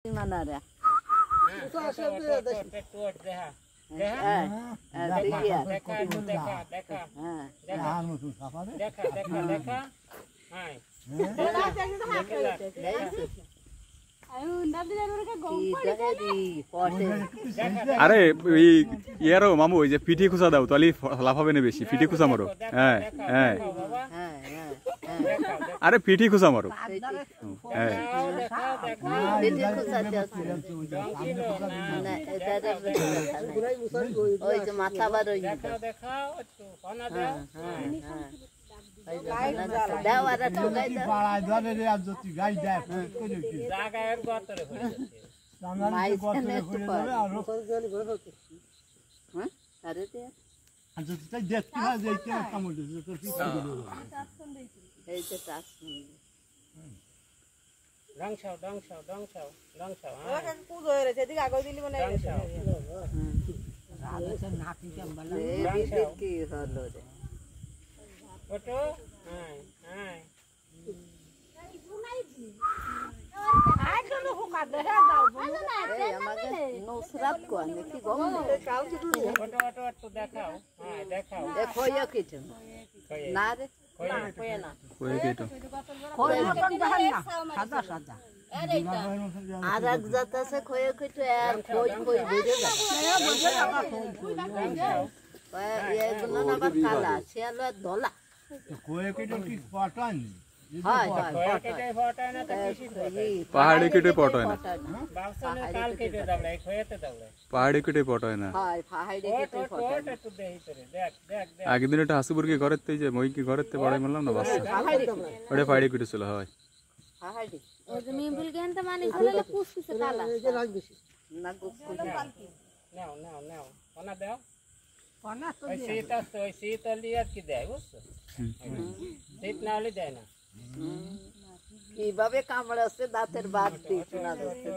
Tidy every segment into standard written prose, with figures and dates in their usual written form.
Manara. আরে ইয়ারো মামু ওই যে পিঠে খুসা দাও তাহলে লাফাবে না বেশি পিঠে খুসা মারো হ্যাঁ হ্যাঁ আরে পিঠে খুসা মারো হ্যাঁ মাথা বারোই আর এক জাত আছে খয়ে কইটো আর কই কই বেরে এগুলো না আবার কালা শিয়াল আর ধলা খয়ে কইটো কি পটান হয় পাহাড়ি কেটে পট হয় না পাহাড়ি কেটে পট হয় না আগের দিন একটা হাসিপুর কি ঘরের যে মই কি ঘরের পড়াই মারলাম না বাচ্চা ওটা পাহাড়ি কেটে ছিল হয় কিভাবে কামড়াচ্ছে দাঁতের বাদ দিয়ে শোনা যাচ্ছে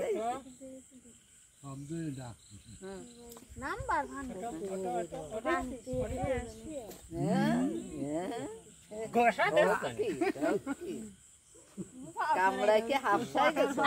কামড়ায় কি হাফসায় গেছে